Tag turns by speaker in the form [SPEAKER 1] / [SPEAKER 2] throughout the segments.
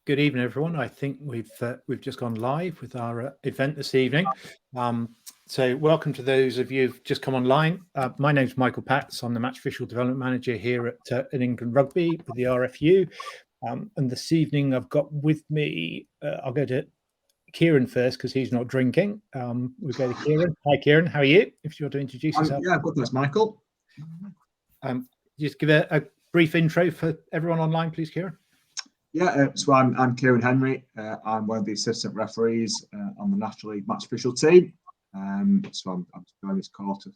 [SPEAKER 1] Good evening, everyone. I think we've just gone live with our event this evening. So welcome to those of you who've just come online. My name's Michael Patz. I'm the Match Official Development Manager here at England Rugby with the RFU. And this evening I've got with me, I'll go to Kieron first because he's not drinking. We'll go to Kieron. Hi, Kieron. How are you? If you're to introduce yourself.
[SPEAKER 2] Yeah, good. Thanks, Michael.
[SPEAKER 1] Just give a brief intro for everyone online, please, Kieron.
[SPEAKER 2] Yeah, so I'm Kieron Henry. I'm one of the assistant referees on the National League Match Official team. So I'm joining this call to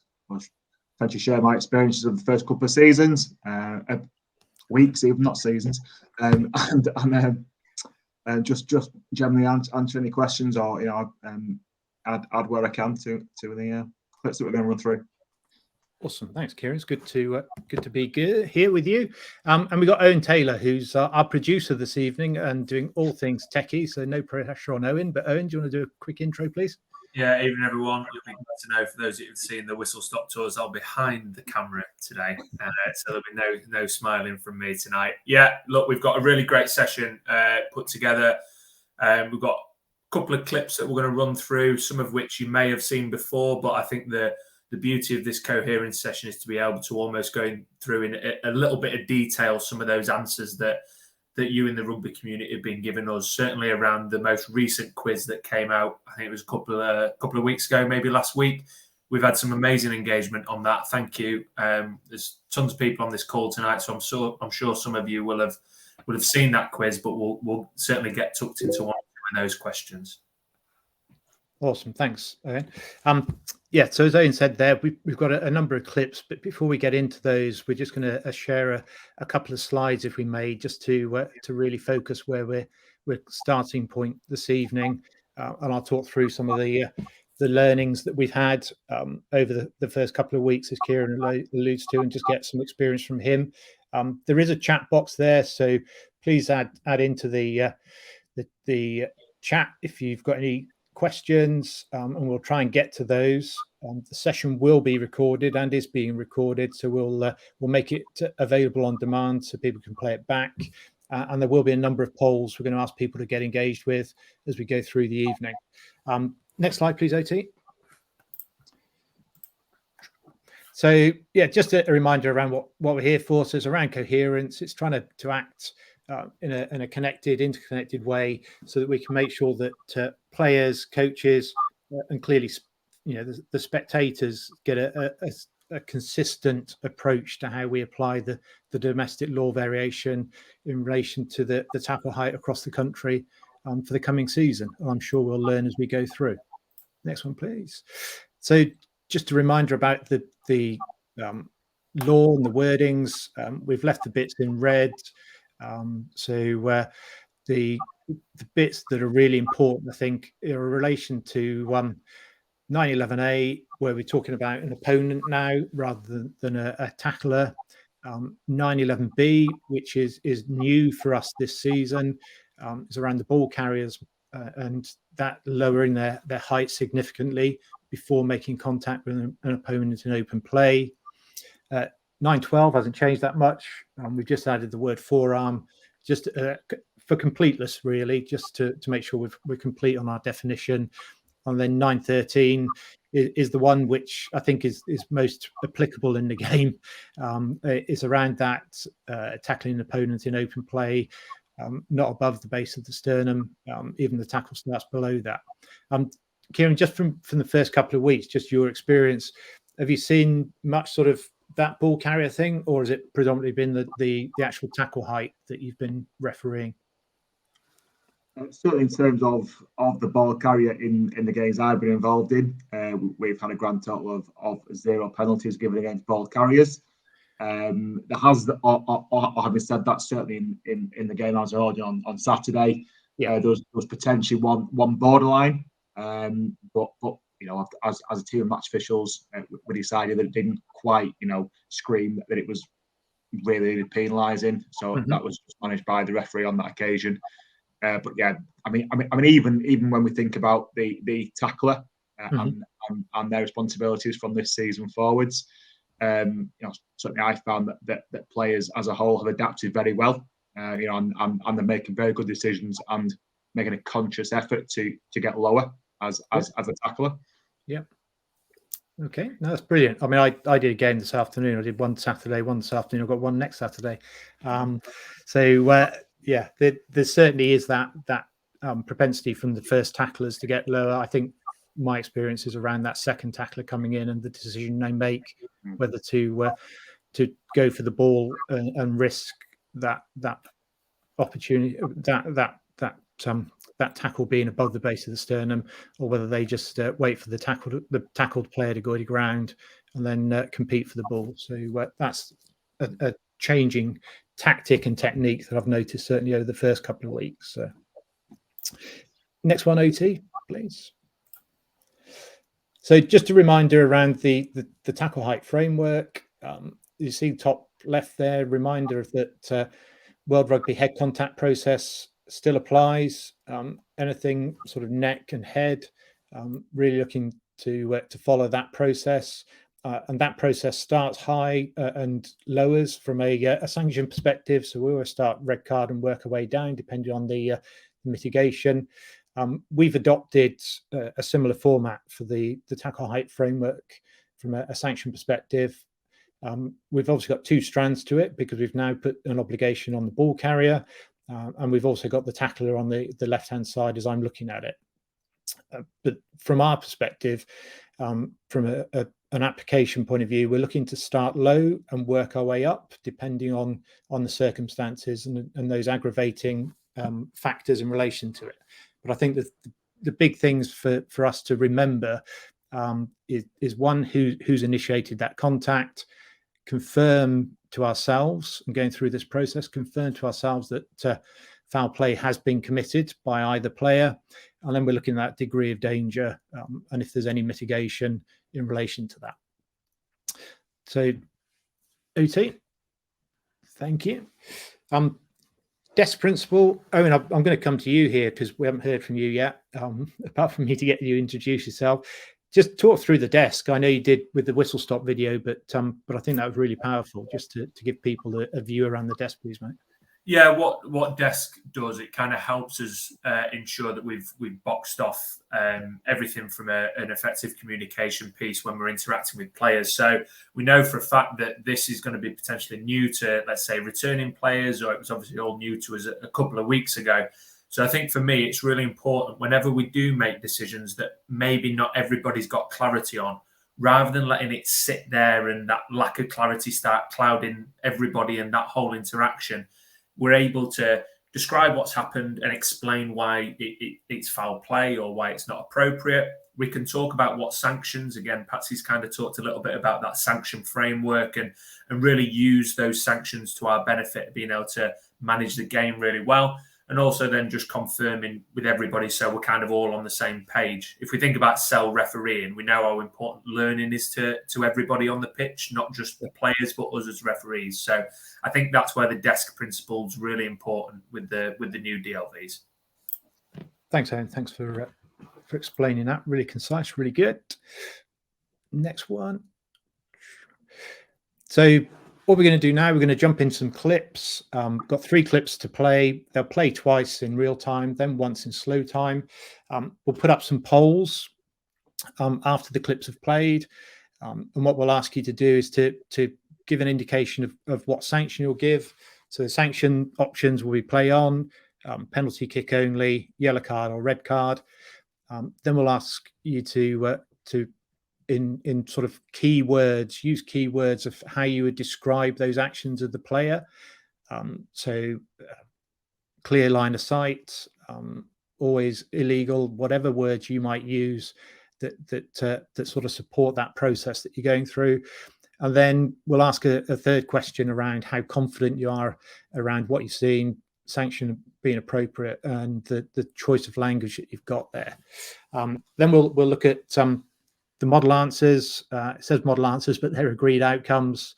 [SPEAKER 2] potentially share my experiences of the first couple of seasons, weeks, even not seasons, and just generally answer any questions or add where I can to the clips that we're going to run through.
[SPEAKER 1] Awesome, thanks, Kieron. It's good to be here with you. And we've got Owen Taylor, who's our producer this evening and doing all things techie. So no pressure on Owen. But Owen, do you want to do a quick intro, please?
[SPEAKER 3] Yeah, evening everyone. You'll be glad to know for those of you who've seen the whistle stop tours, I'll be behind the camera today, so there'll be no smiling from me tonight. Yeah, look, we've got a really great session put together. We've got a couple of clips that we're going to run through, some of which you may have seen before, but I think the beauty of this Coherence session is to be able to almost go through in a little bit of detail some of those answers that you in the rugby community have been giving us, certainly around the most recent quiz that came out. I think it was a couple of weeks ago, maybe last week. We've had some amazing engagement on that. Thank you. There's tons of people on this call tonight, so I'm sure some of you will have seen that quiz, but we'll certainly get tucked into one of those questions.
[SPEAKER 1] Awesome, thanks, Owen. Yeah, so as Owen said there, we've got a number of clips, but before we get into those, we're just going to share a couple of slides, if we may, just to really focus where we're starting point this evening, and I'll talk through some of the learnings that we've had over the first couple of weeks, as Kieron alludes to, and just get some experience from him. There is a chat box there, so please add into the chat if you've got any questions, and we'll try and get to those. The session will be recorded and is being recorded, so we'll make it available on demand so people can play it back. And there will be a number of polls we're going to ask people to get engaged with as we go through the evening. Next slide, please, OT. So yeah, just a reminder around what we're here for. So it's around coherence. It's trying to act in a connected, interconnected way, so that we can make sure that players, coaches, and clearly, the spectators get a consistent approach to how we apply the domestic law variation in relation to the tackle height across the country for the coming season. And I'm sure we'll learn as we go through. Next one, please. So just a reminder about the law and the wordings. We've left the bits in red. So the bits that are really important, I think, are in relation to 911A, where we're talking about an opponent now rather than a tackler. 911B, which is new for us this season, is around the ball carriers and that lowering their height significantly before making contact with an opponent in open play. 912 hasn't changed that much. We've just added the word forearm, just for completeness, really, just to make sure we're complete on our definition. And then 913 is the one which I think is most applicable in the game. It's around that tackling an opponent in open play, not above the base of the sternum. Even the tackle starts below that. Kieron, just from the first couple of weeks, just your experience, have you seen much sort of that ball carrier thing, or has it predominantly been the actual tackle height that you've been refereeing?
[SPEAKER 2] Certainly in terms of the ball carrier in the games I've been involved in, we've had a grand total of 0 penalties given against ball carriers. There has, or having said that, certainly in the game I was holding on Saturday, there was potentially one borderline, but as a team of match officials, we decided that it didn't quite, scream that it was really penalising. So that was managed by the referee on that occasion. But yeah, I mean, even when we think about the tackler and their responsibilities from this season forwards, certainly I found that players as a whole have adapted very well and they're making very good decisions and making a conscious effort to get lower as a tackler.
[SPEAKER 1] Yeah. Okay, no, that's brilliant. I mean, I did a game this afternoon. I did one Saturday, one this afternoon. I've got one next Saturday. Yeah, there certainly is that propensity from the first tacklers to get lower. I think my experience is around that second tackler coming in and the decision they make whether to go for the ball and risk that opportunity, that tackle being above the base of the sternum, or whether they just wait for the tackled player to go to ground and then compete for the ball. So that's a changing tactic and technique that I've noticed certainly over the first couple of weeks. Next one, OT, please. So just a reminder around the tackle height framework. You see top left there, reminder of that World Rugby head contact process still applies. Anything sort of neck and head, really looking to follow that process. And that process starts high and lowers from a sanction perspective. So we always start red card and work our way down depending on the mitigation. We've adopted a similar format for the tackle height framework from a sanction perspective. We've obviously got two strands to it because we've now put an obligation on the ball carrier, and we've also got the tackler on the left-hand side as I'm looking at it. But from our perspective, from an application point of view, we're looking to start low and work our way up depending on the circumstances and those aggravating factors in relation to it. But I think that the big things for us to remember is one, who's initiated that contact, confirm to ourselves, and going through this process, confirm to ourselves that foul play has been committed by either player, and then we're looking at that degree of danger and if there's any mitigation in relation to that. So, OT, thank you. Desk principle, Owen, I'm going to come to you here because we haven't heard from you yet, apart from me to get you introduce yourself. Just talk through the desk. I know you did with the whistle stop video, but I think that was really powerful just to give people a view around the desk, please, mate.
[SPEAKER 3] Yeah, what desk does, it kind of helps us ensure that we've boxed off everything from an effective communication piece when we're interacting with players. So we know for a fact that this is going to be potentially new to, let's say, returning players, or it was obviously all new to us a couple of weeks ago. So I think for me, it's really important whenever we do make decisions that maybe not everybody's got clarity on, rather than letting it sit there and that lack of clarity start clouding everybody and that whole interaction, we're able to describe what's happened and explain why it's foul play or why it's not appropriate. We can talk about what sanctions, again, Patsy's kind of talked a little bit about that sanction framework and really use those sanctions to our benefit, being able to manage the game really well. And also then just confirming with everybody so we're kind of all on the same page. If we think about cell refereeing, we know how important learning is to everybody on the pitch, not just the players, but us as referees. So I think that's where the desk principle is really important with the new DLVs.
[SPEAKER 1] Thanks, Owen. Thanks for explaining that. Really concise, really good. Next one. So what we're going to do now, we're going to jump in some clips. Got 3 clips to play. They'll play twice in real time, then once in slow time. We'll put up some polls after the clips have played. And what we'll ask you to do is to give an indication of what sanction you'll give. So the sanction options will be play on, penalty kick only, yellow card or red card. Then we'll ask you to in sort of keywords, use keywords of how you would describe those actions of the player. So clear line of sight, always illegal, whatever words you might use that sort of support that process that you're going through. And then we'll ask a third question around how confident you are around what you're seeing, sanction being appropriate, and the choice of language that you've got there. Then we'll look at the model answers. It says model answers, but they're agreed outcomes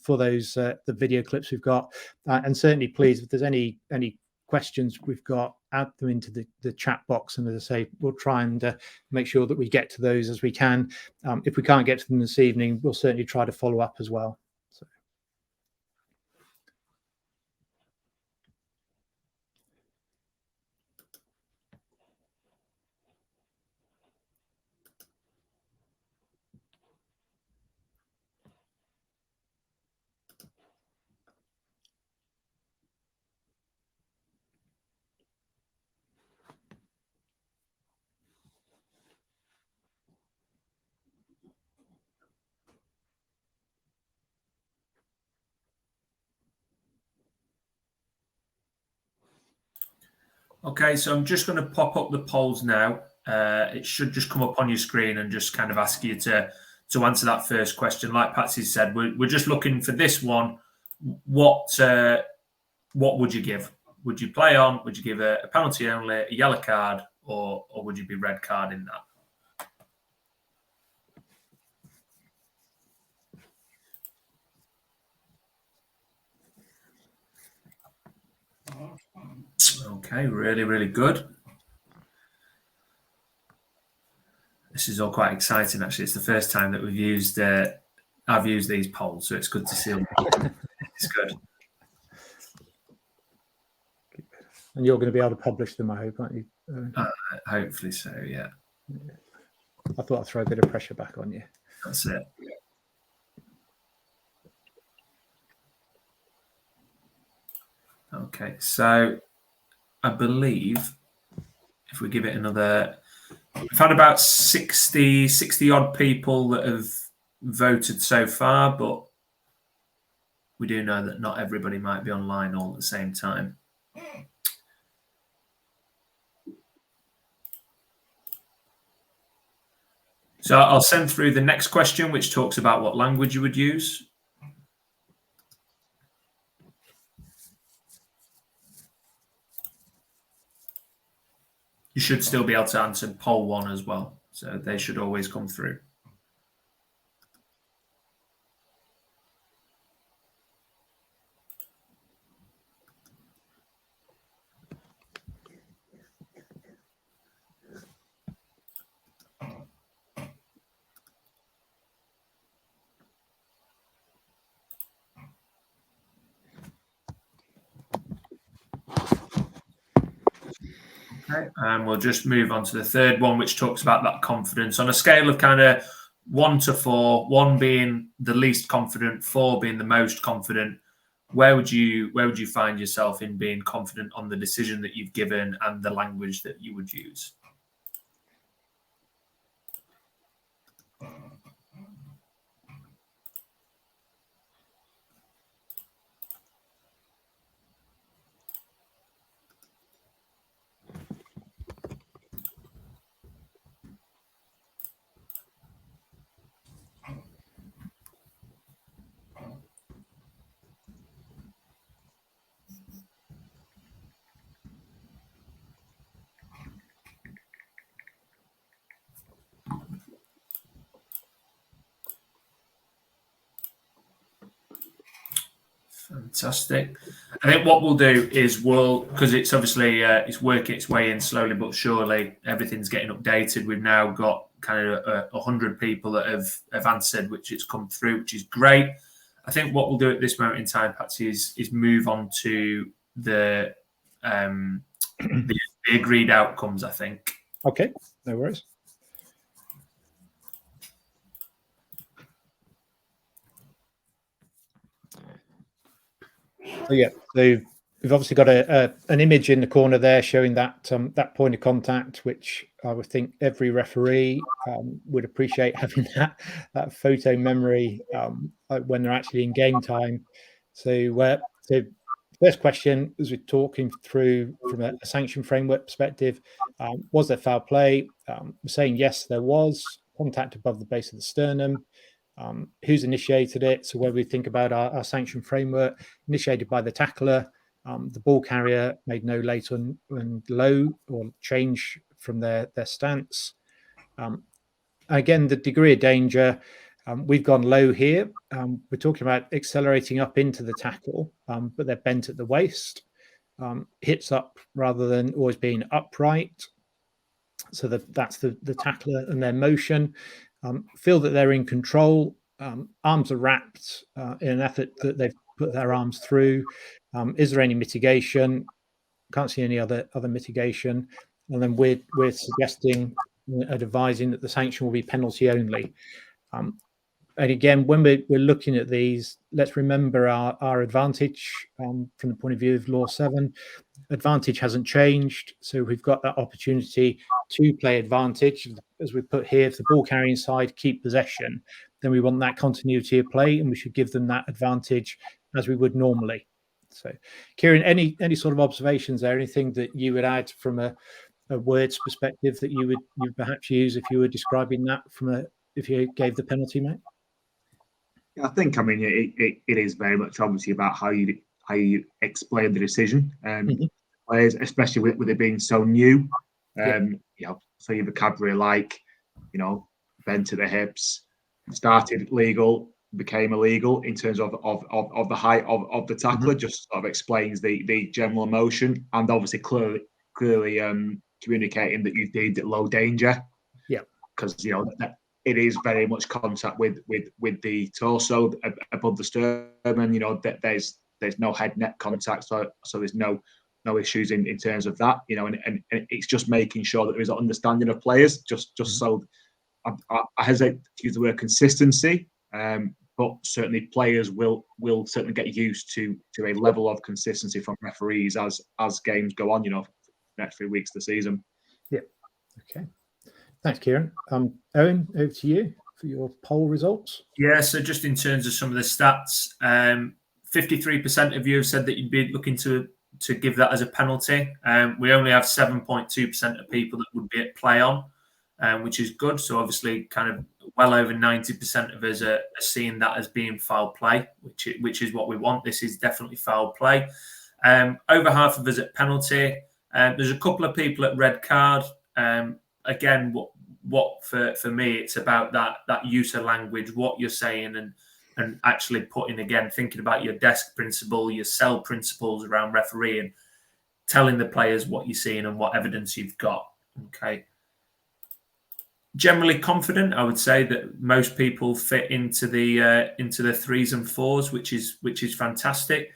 [SPEAKER 1] for those the video clips we've got. And certainly, please, if there's any questions we've got, add them into the chat box. And as I say, we'll try and make sure that we get to those as we can. If we can't get to them this evening, we'll certainly try to follow up as well. So.
[SPEAKER 3] Okay, so I'm just going to pop up the polls now. It should just come up on your screen and just kind of ask you to answer that first question. Like Patsy said, we're just looking for this one. What would you give? Would you play on? Would you give a penalty only, a yellow card, or would you be red card in that? Okay, really, really good. This is all quite exciting, actually. It's the first time that I've used these polls, so it's good to see them. It's good.
[SPEAKER 1] And you're going to be able to publish them, I hope, aren't you?
[SPEAKER 3] Hopefully so, yeah.
[SPEAKER 1] I thought I'd throw a bit of pressure back on you.
[SPEAKER 3] That's it. Okay, so I believe if we give it another, we've had about 60 odd people that have voted so far, but we do know that not everybody might be online all at the same time. So I'll send through the next question, which talks about what language you would use. You should still be able to answer poll 1 as well. So they should always come through. Okay, and we'll just move on to the third one, which talks about that confidence on a scale of kind of 1 to 4, 1 being the least confident, 4 being the most confident. Where would you find yourself in being confident on the decision that you've given and the language that you would use? Fantastic. I think what we'll do is because it's obviously it's working its way in slowly but surely. Everything's getting updated. We've now got kind of 100 people that have answered, which it's come through, which is great. I think what we'll do at this moment in time, Patsy, is move on to the agreed outcomes, I think.
[SPEAKER 1] Okay, no worries. So yeah, so we've obviously got an image in the corner there showing that that point of contact, which I would think every referee would appreciate having that photo memory when they're actually in game time. So, first question, as we're talking through from a sanction framework perspective, was there foul play? We're saying yes, there was contact above the base of the sternum. Who's initiated it? So where we think about our sanction framework, initiated by the tackler, the ball carrier made no late and low or change from their stance. Again, the degree of danger, we've gone low here. We're talking about accelerating up into the tackle, but they're bent at the waist, hits up rather than always being upright. So that's the tackler and their motion. Feel that they're in control. Arms are wrapped in an effort that they've put their arms through. Is there any mitigation? Can't see any other mitigation. And then we're suggesting and advising that the sanction will be penalty only. And again, when we're looking at these, let's remember our advantage from the point of view of Law 7. Advantage hasn't changed, so we've got that opportunity to play advantage. As we put here, if the ball carrying side keep possession, then we want that continuity of play, and we should give them that advantage as we would normally. So, Kieron, any sort of observations there? Anything that you would add from a words perspective that you would perhaps use if you were describing that if you gave the penalty, mate?
[SPEAKER 2] I think, I mean, it is very much obviously about how you explain the decision, players, especially with it being so new. You know, so your vocabulary like, you know, bent to the hips, started legal, became illegal in terms of the height of the tackler, just sort of explains the general emotion, and obviously clearly communicating that you deemed it low danger.
[SPEAKER 1] Yeah,
[SPEAKER 2] because you know that it is very much contact with the torso above the sternum. You know that there's no head neck contact, so there's no issues in terms of that. You know, and it's just making sure that there is an understanding of players. Just so I hesitate to use the word consistency, but certainly players will certainly get used to a level of consistency from referees as games go on. You know, next 3 weeks of the season. Yeah.
[SPEAKER 1] Okay. Thanks, Kieron. Owen, over to you for your poll results.
[SPEAKER 3] Yeah, so just in terms of some of the stats, 53% of you have said that you'd be looking to give that as a penalty. We only have 7.2% of people that would be at play on, which is good. So obviously kind of well over 90% of us are seeing that as being foul play, which is what we want. This is definitely foul play. Over half of us at penalty. There's a couple of people at red card. Again, what for me, it's about that use of language, what you're saying, and actually thinking about your desk principle, your cell principles around refereeing, telling the players what you're seeing and what evidence you've got. Okay. Generally confident, I would say that most people fit into the 3s and 4s, which is fantastic.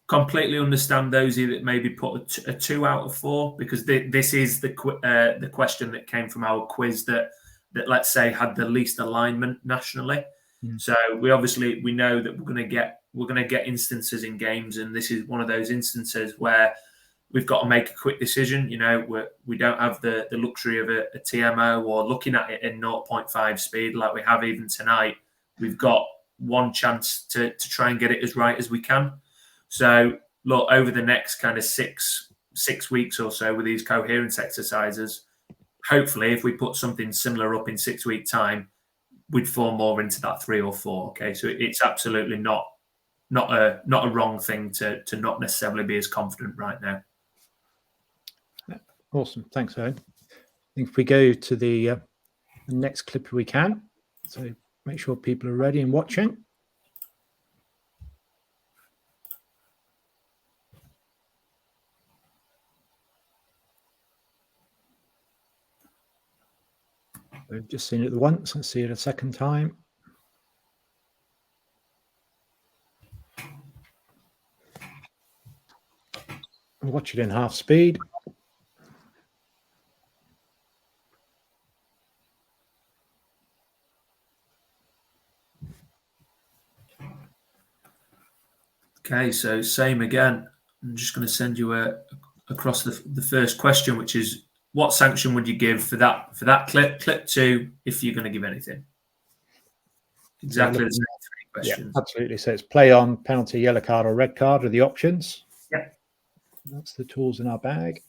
[SPEAKER 3] Completely understand those of you that maybe put a 2 out of 4, because this is the question that came from our quiz that let's say had the least alignment nationally. So we know that we're going to get instances in games, and this is one of those instances where we've got to make a quick decision. You know, we don't have the luxury of a TMO or looking at it in 0.5 speed like we have even tonight. We've got one chance to try and get it as right as we can. So, look, over the next kind of six weeks or so with these coherence exercises, hopefully, if we put something similar up in 6 week time, we'd fall more into that 3 or 4. Okay, so it's absolutely not a wrong thing to not necessarily be as confident right now.
[SPEAKER 1] Awesome, thanks, Owen. I think if we go to the next clip, if we can. So make sure people are ready and watching. We've just seen it once. Let's see it a second time. Watch it in half speed.
[SPEAKER 3] Okay, so same again. I'm just going to send you across the first question, which is, what sanction would you give for that clip 2 if you're going to give anything? Exactly the same 3 questions.
[SPEAKER 1] Yeah, absolutely. So it's play on, penalty, yellow card, or red card are the options.
[SPEAKER 3] Yeah.
[SPEAKER 1] That's the tools in our bag.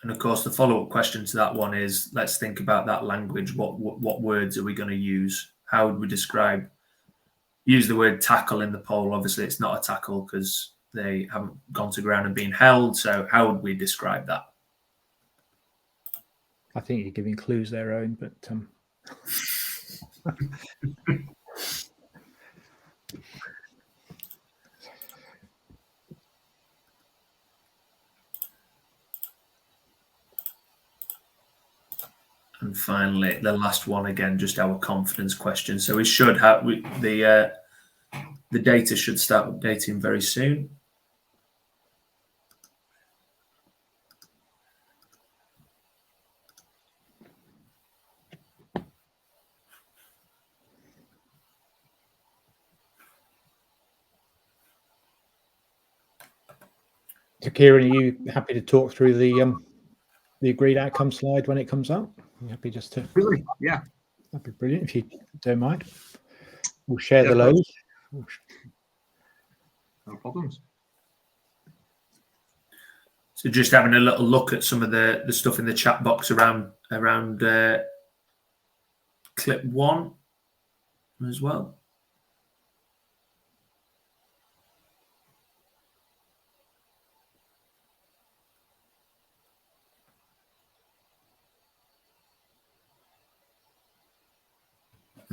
[SPEAKER 3] And of course, the follow-up question to that one is, let's think about that language. What words are we going to use? How would we use the word tackle in the poll? Obviously, it's not a tackle because they haven't gone to ground and been held. So how would we describe that?
[SPEAKER 1] I think you're giving clues there, Owen, but
[SPEAKER 3] And finally, the last one, again, just our confidence question. So we should have the data should start updating very soon.
[SPEAKER 1] Kieron, are you happy to talk through the agreed outcome slide when it comes up? Are you happy just to?
[SPEAKER 2] Really? Yeah.
[SPEAKER 1] That'd be brilliant if you don't mind. We'll share the load.
[SPEAKER 2] No problems.
[SPEAKER 3] So just having a little look at some of the stuff in the chat box around clip 1 as well.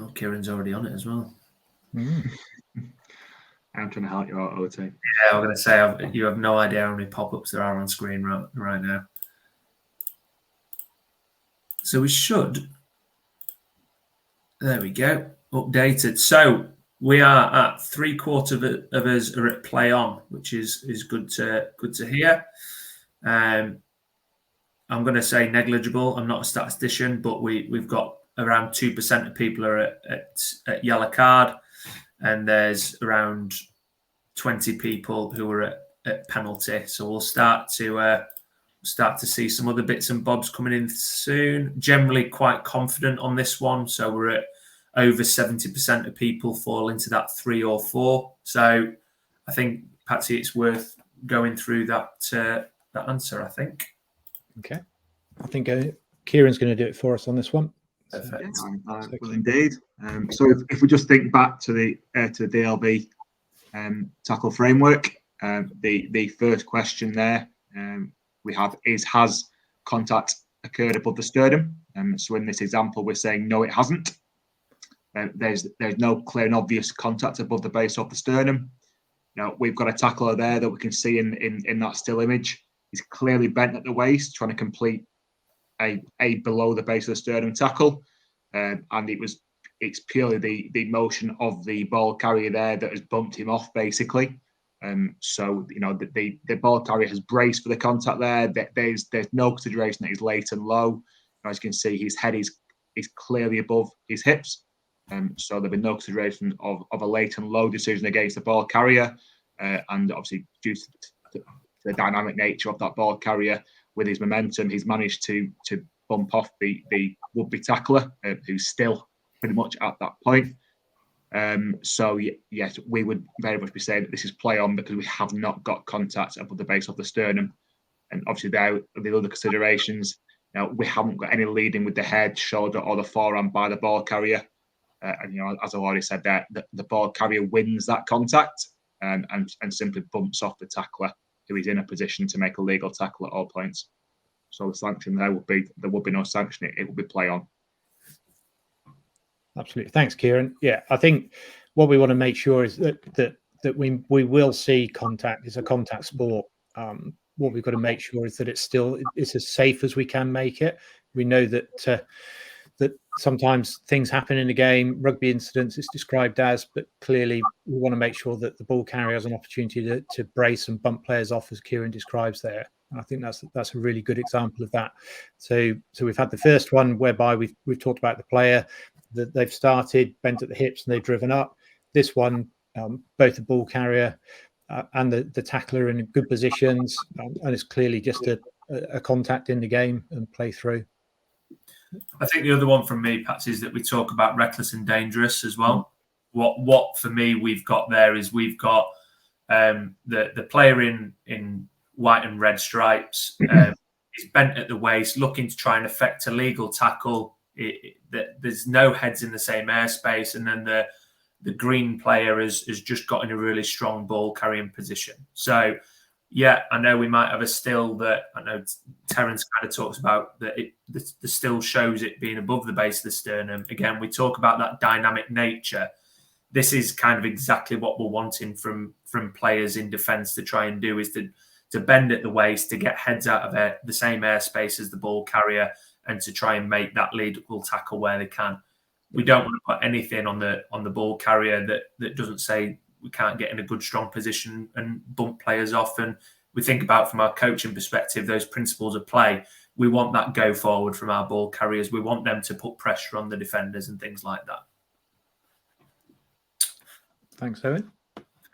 [SPEAKER 3] Oh, Kieran's already on it as well.
[SPEAKER 1] Mm.
[SPEAKER 2] I'm trying to help you out, OT.
[SPEAKER 3] Yeah, I'm going to say you have no idea how many pop-ups there are on screen right now. So we should. There we go. Updated. So we are at 3/4 of us are at play on, which is good to hear. I'm going to say negligible. I'm not a statistician, but we've got around 2% of people are at yellow card, and there's around 20 people who are at penalty. So we'll start to see some other bits and bobs coming in soon. Generally quite confident on this one. So we're at over 70% of people fall into that 3 or 4. So I think, Patsy, it's worth going through that answer, I think.
[SPEAKER 1] Okay. I think Kieran's going to do it for us on this one.
[SPEAKER 2] Perfect. Yeah, well, indeed. So if we just think back to the DLB tackle framework, the first question there we have is, has contact occurred above the sternum? So in this example, we're saying no, it hasn't. There's no clear and obvious contact above the base of the sternum. Now we've got a tackler there that we can see in that still image. He's clearly bent at the waist, trying to complete a below the base of the sternum tackle, and it's purely the motion of the ball carrier there that has bumped him off, basically. So the ball carrier has braced for the contact there. There's no consideration that he's late and low. As you can see, his head is clearly above his hips. So there'll be no consideration of a late and low decision against the ball carrier, and obviously due to the dynamic nature of that ball carrier, with his momentum, he's managed to bump off the would-be tackler, who's still pretty much at that point. So yes, we would very much be saying that this is play on because we have not got contact above the base of the sternum. And obviously there are the other considerations. Now, we haven't got any leading with the head, shoulder, or the forearm by the ball carrier. And as I've already said there, the ball carrier wins that contact and simply bumps off the tackler, who is in a position to make a legal tackle at all points. So the sanction there would be no sanction. It would be play on.
[SPEAKER 1] Absolutely. Thanks, Kieran. Yeah, I think what we want to make sure is that we will see contact. It's a contact sport. What we've got to make sure is that it's as safe as we can make it. We know that sometimes things happen in a game. Rugby incidents is described as, but clearly we want to make sure that the ball carrier has an opportunity to brace and bump players off, as Kieran describes there. And I think that's a really good example of that. So we've had the first one whereby we've talked about the player that they've started bent at the hips and they've driven up. This one, both the ball carrier and the tackler are in good positions, and it's clearly just a contact in the game and play through.
[SPEAKER 3] I think the other one from me, Patz, is that we talk about reckless and dangerous as well. What for me we've got there is we've got the player in white and red stripes is bent at the waist, looking to try and effect a legal tackle. There's no heads in the same airspace, and then the green player has just got in a really strong ball carrying position. So yeah, I know we might have a still that I know Terence kind of talks about that the still shows it being above the base of the sternum. Again, we talk about that dynamic nature. This is kind of exactly what we're wanting from players in defence to try and do, is to bend at the waist, to get heads out of the same airspace as the ball carrier, and to try and make that legal tackle where they can. We don't want to put anything on the ball carrier that doesn't say we can't get in a good, strong position and bump players off. And we think about, from our coaching perspective, those principles of play. We want that go forward from our ball carriers. We want them to put pressure on the defenders and things like that.
[SPEAKER 1] Thanks, Owen.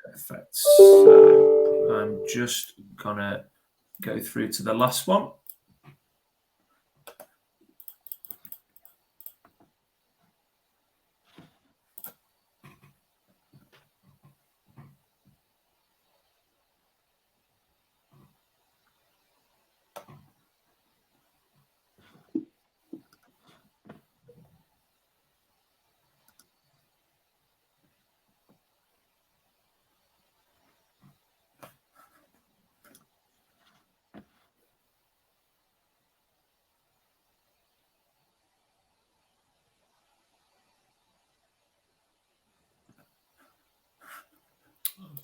[SPEAKER 3] Perfect. So I'm just going to go through to the last one.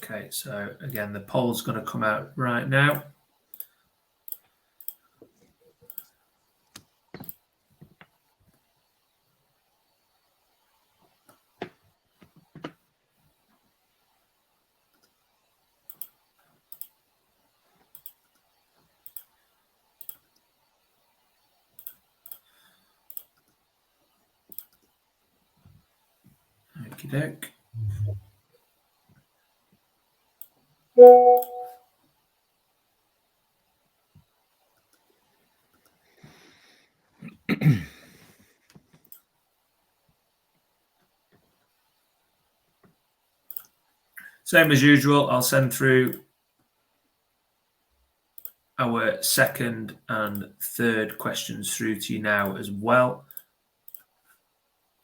[SPEAKER 3] Okay, so again, the poll's going to come out right now. Okie doke. Same as usual, I'll send through our second and third questions through to you now as well.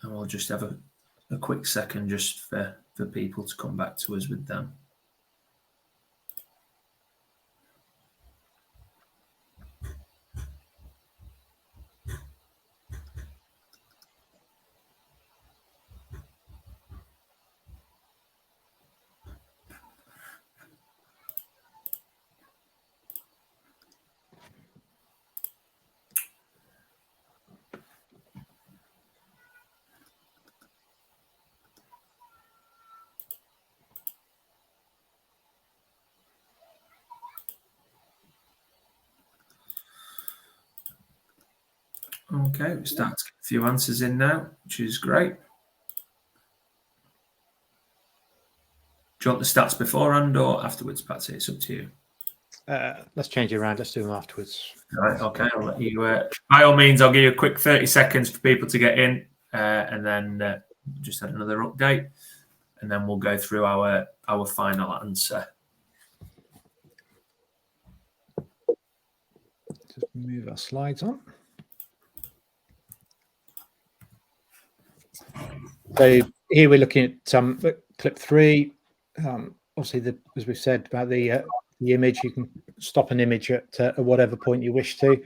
[SPEAKER 3] And we'll just have a quick second just for people to come back to us with them. Okay, we start to get a few answers in now, which is great. Do you want the stats beforehand or afterwards, Patsy? It's up to you.
[SPEAKER 1] Let's change it around. Let's do them afterwards.
[SPEAKER 3] All right, okay. I'll let you. By all means, I'll give you a quick 30 seconds for people to get in, and then just had another update, and then we'll go through our final answer.
[SPEAKER 1] Just move our slides on. So here we're looking at clip 3. Obviously, as we've said about the image, you can stop an image at whatever point you wish to.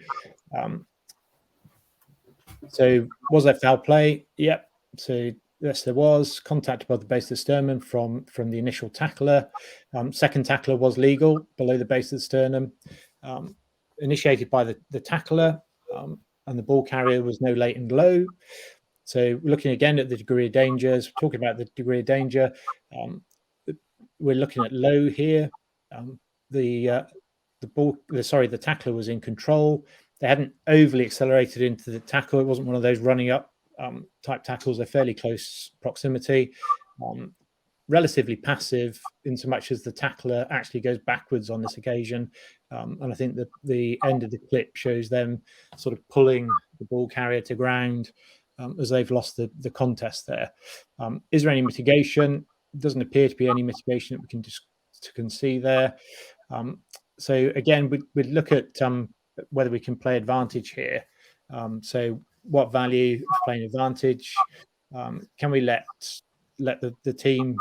[SPEAKER 1] So was there foul play? Yep. So yes, there was contact above the base of the sternum from the initial tackler. Second tackler was legal below the base of the sternum, initiated by the tackler, and the ball carrier was no latent low. So looking again at the degree of danger, so talking about the degree of danger, we're looking at low here. The tackler was in control. They hadn't overly accelerated into the tackle. It wasn't one of those running up type tackles. They're fairly close proximity, relatively passive in so much as the tackler actually goes backwards on this occasion. And I think that the end of the clip shows them sort of pulling the ball carrier to ground as they've lost the contest there. Is there any mitigation? Doesn't appear to be any mitigation that we can see there. So again, we'd look at whether we can play advantage here. So what value is playing advantage? Can we let the team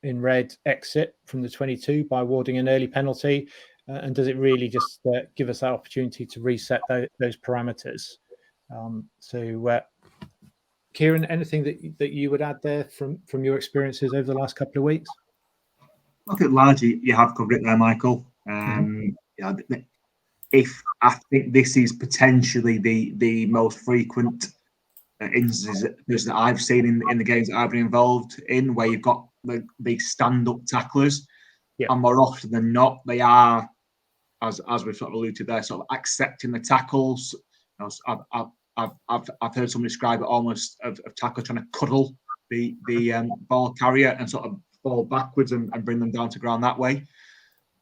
[SPEAKER 1] in red exit from the 22 by awarding an early penalty? And does it really just give us that opportunity to reset those parameters? Kieron, anything that you would add there from your experiences over the last couple of weeks?
[SPEAKER 2] I think largely you have covered it there, Michael. Yeah, if I think this is potentially the most frequent instances that I've seen in the games that I've been involved in, where you've got the stand-up tacklers, and more often than not, they are, as we've sort of alluded to there, sort of accepting the tackles. I've heard someone describe it almost of tackler trying to cuddle the ball carrier and sort of fall backwards and bring them down to ground that way.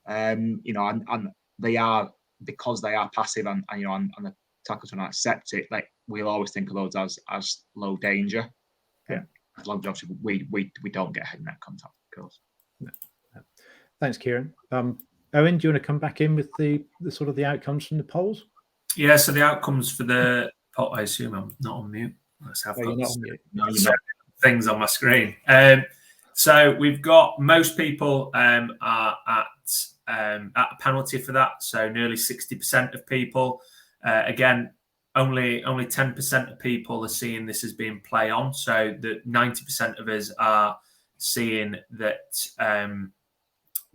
[SPEAKER 2] And they are, because they are passive and the tackles don't accept it, like we'll always think of those as low danger.
[SPEAKER 1] Yeah.
[SPEAKER 2] As long as obviously we don't get head and neck contact, of course.
[SPEAKER 1] No. Thanks, Kieran. Owen, do you want to come back in with the sort of the outcomes from the polls?
[SPEAKER 3] Yeah, so the outcomes for the poll, I assume I'm not on mute. Let's have
[SPEAKER 1] you're not on mute.
[SPEAKER 2] No, you're not.
[SPEAKER 3] Things on my screen. So we've got most people are at a penalty for that. So nearly 60% of people. Again, only 10% of people are seeing this as being play on. So the 90% of us are seeing that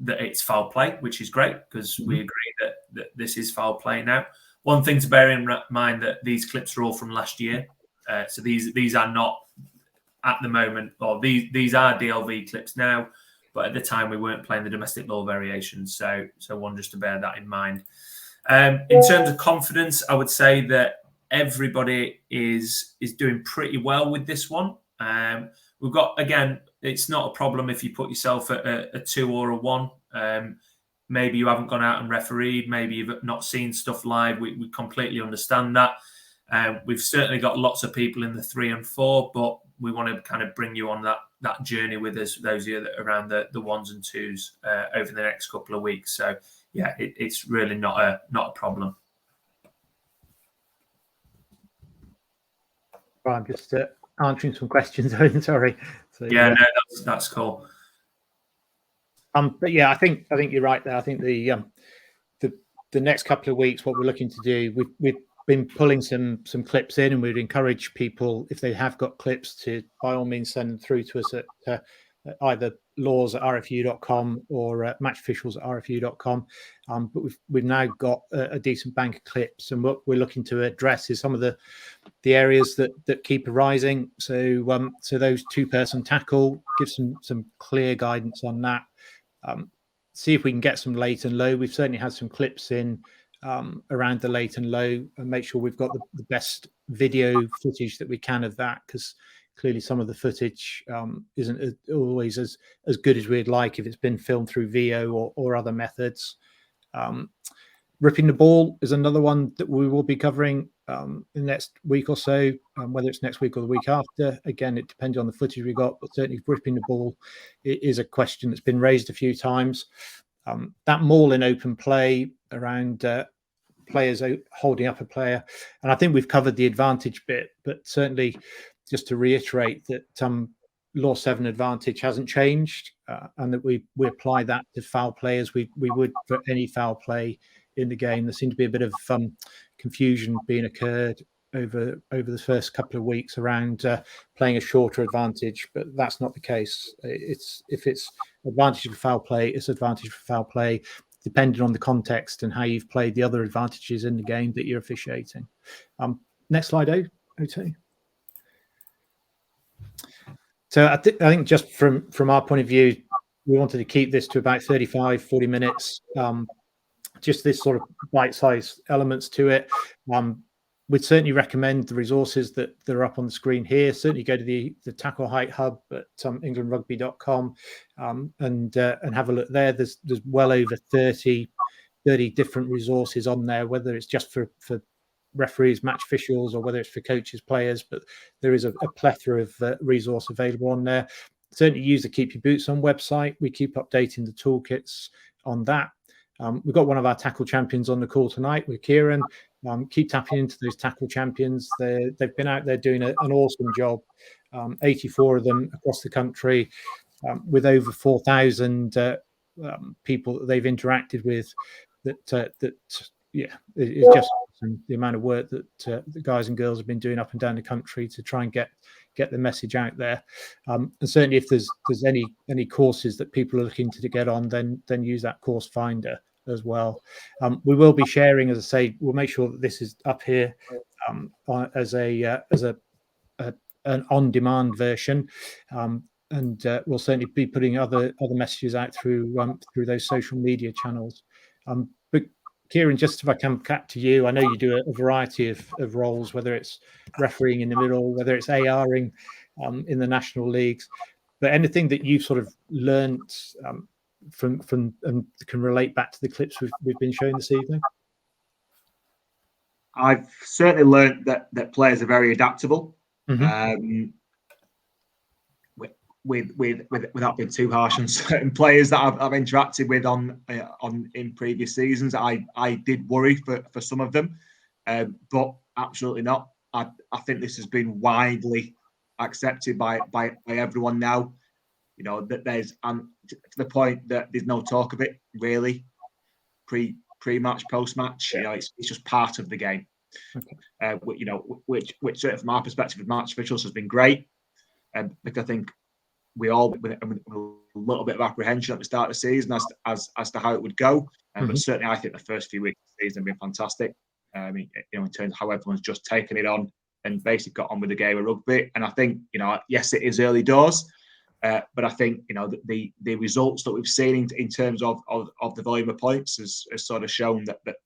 [SPEAKER 3] that it's foul play, which is great because we agree that this is foul play now. One thing to bear in mind that these clips are all from last year. So these are not at the moment, or these are DLV clips now, but at the time we weren't playing the domestic law variations. So one just to bear that in mind. In terms of confidence, I would say that everybody is doing pretty well with this one. We've got, again, it's not a problem if you put yourself at a 2 or a 1. Maybe you haven't gone out and refereed. Maybe you've not seen stuff live. We completely understand that. We've certainly got lots of people in the 3 and 4, but we want to kind of bring you on that journey with us, those of you that are around the 1s and 2s over the next couple of weeks. So yeah, it's really not a problem.
[SPEAKER 1] Right, I'm just answering some questions. Sorry. So,
[SPEAKER 3] yeah, no, that's cool.
[SPEAKER 1] But yeah, I think you're right there. I think the next couple of weeks, what we're looking to do, we've been pulling some clips in, and we'd encourage people, if they have got clips, to by all means send them through to us at either laws@rfu.com or matchofficials@rfu.com. But we've now got a decent bank of clips, and what we're looking to address is some of the areas that keep arising. So those 2-person tackle, give some clear guidance on that. See if we can get some late and low. We've certainly had some clips in around the late and low, and make sure we've got the best video footage that we can of that, because clearly some of the footage isn't always as good as we'd like if it's been filmed through VO or other methods. Ripping the ball is another one that we will be covering in the next week or so, whether it's next week or the week after. Again, it depends on the footage we got, but certainly ripping the ball is a question that's been raised a few times. That maul in open play around players holding up a player, and I think we've covered the advantage bit, but certainly just to reiterate that Law 7 advantage hasn't changed, and that we apply that to foul play as we would for any foul play in the game. There seemed to be a bit of confusion being occurred over the first couple of weeks around playing a shorter advantage, but that's not the case. If it's advantage for foul play, it's advantage for foul play, depending on the context and how you've played the other advantages in the game that you're officiating. Next slide, OT. So I think just from our point of view, we wanted to keep this to about 35-40 minutes. Just this sort of bite-sized elements to it. We'd certainly recommend the resources that are up on the screen here. Certainly go to the Tackle Height Hub at englandrugby.com and have a look there. There's well over 30 different resources on there, whether it's just for referees, match officials, or whether it's for coaches, players. But there is a plethora of resource available on there. Certainly use the Keep Your Boots On website. We keep updating the toolkits on that. We've got one of our tackle champions on the call tonight with Kieran. Keep tapping into those tackle champions. They've been out there doing an awesome job. 84 of them across the country, with over 4,000 people that they've interacted with. It's just awesome, the amount of work that the guys and girls have been doing up and down the country to try and get the message out there. And certainly, if there's any courses that people are looking to get on, then use that course finder as well. We will be sharing, as I say, we'll make sure that this is up here as an on-demand version, and we'll certainly be putting other messages out through those social media channels. But Kieran, just if I come back to you, I know you do a variety of roles, whether it's refereeing in the middle, whether it's ARing in the national leagues, but anything that you've sort of learnt from and can relate back to the clips we've been showing this evening?
[SPEAKER 2] I've certainly learned that players are very adaptable. Without being too harsh on certain players that I've interacted with on in previous seasons, I did worry for some of them, but absolutely not. I think this has been widely accepted by everyone now. You know, that there's to the point that there's no talk of it really pre-match, post-match. You know, it's just part of the game. Okay. You know, which certainly from our perspective of match officials has been great, because I think we all with a little bit of apprehension at the start of the season as to how it would go, but certainly I think the first few weeks of the season have been fantastic. I mean, you know, in terms of how everyone's just taken it on and basically got on with the game of rugby. And I think, you know, yes, it is early doors, but I think, you know, the results that we've seen in terms of the volume of points has sort of shown that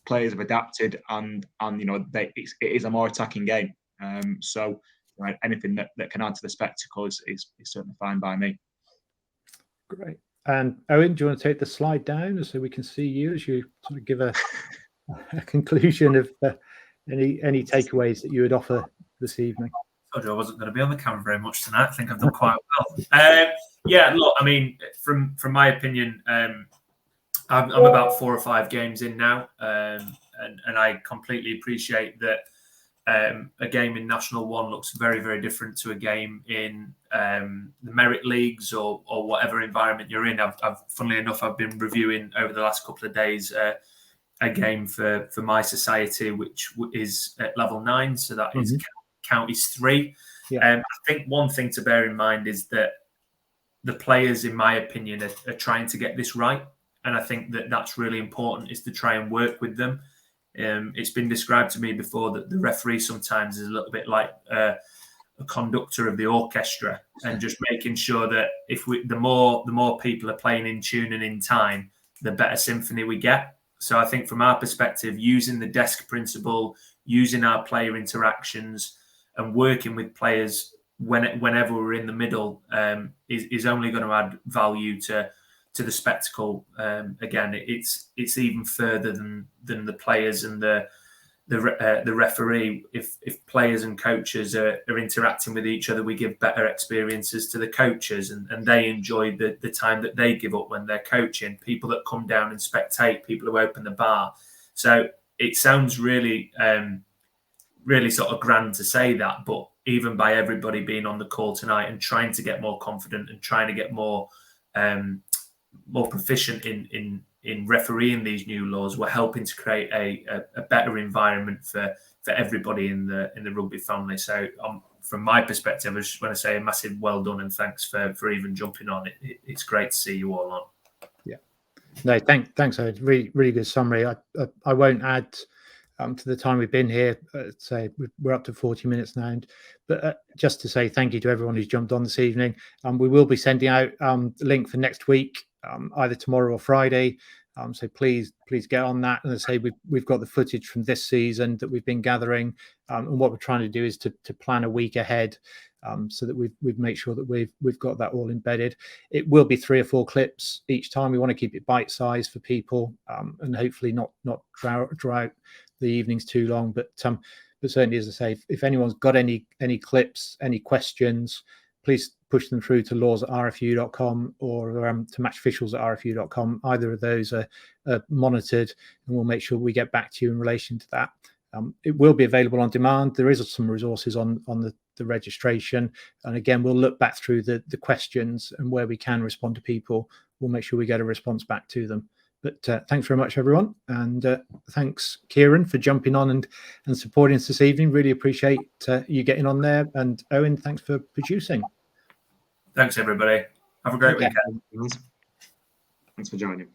[SPEAKER 2] players have adapted and you know, it is a more attacking game. So you know, anything that can add to the spectacle is certainly fine by me.
[SPEAKER 1] Great. And Owen, do you want to take the slide down so we can see you as you sort of give a conclusion of any takeaways that you would offer this evening?
[SPEAKER 3] I told you I wasn't going to be on the camera very much tonight. I think I've done quite well. Yeah, look, I mean, from my opinion, I'm about 4 or 5 games in now, and I completely appreciate that a game in National 1 looks very, very different to a game in the Merit Leagues or whatever environment you're in. Funnily enough, I've been reviewing over the last couple of days a game for my society, which is at level 9, so that is counties 3. I think one thing to bear in mind is that the players, in my opinion, are trying to get this right, and I think that that's really important, is to try and work with them. It's been described to me before that the referee sometimes is a little bit like a conductor of the orchestra, and just making sure that the more people are playing in tune and in time, the better symphony we get. So I think from our perspective, using the desk principle, using our player interactions, and working with players whenever we're in the middle is only going to add value to the spectacle. Again, it's even further than the players and the referee. If players and coaches are interacting with each other, we give better experiences to the coaches, and they enjoy the time that they give up when they're coaching. People that come down and spectate, people who open the bar. So it sounds really really sort of grand to say that, but even by everybody being on the call tonight and trying to get more confident and trying to get more proficient in refereeing these new laws, we're helping to create a better environment for everybody in the rugby family. So from my perspective, I just want to say a massive well done and thanks for even jumping on. It's great to see you all on.
[SPEAKER 1] Yeah, no, thanks. Really, really good summary. I won't add to the time we've been here. Say we're up to 40 minutes now, but just to say thank you to everyone who's jumped on this evening. We will be sending out the link for next week, either tomorrow or Friday. So please get on that. And as I say, we've got the footage from this season that we've been gathering, and what we're trying to do is to plan a week ahead, so that we've made sure that we've got that all embedded. It will be 3 or 4 clips each time. We want to keep it bite-sized for people, and hopefully not draw out the evenings too long. But certainly, as I say, if anyone's got any clips, any questions, please push them through to laws@rfu.com or to matchofficials@rfu.com. Either of those are monitored, and we'll make sure we get back to you in relation to that. It will be available on demand. There is some resources on the registration, and again, we'll look back through the questions, and where we can respond to people, we'll make sure we get a response back to them. But thanks very much, everyone, and thanks, Kieron, for jumping on and supporting us this evening. Really appreciate you getting on there, and Owen, thanks for producing.
[SPEAKER 3] Thanks, everybody. Have a great weekend.
[SPEAKER 2] Thanks for joining.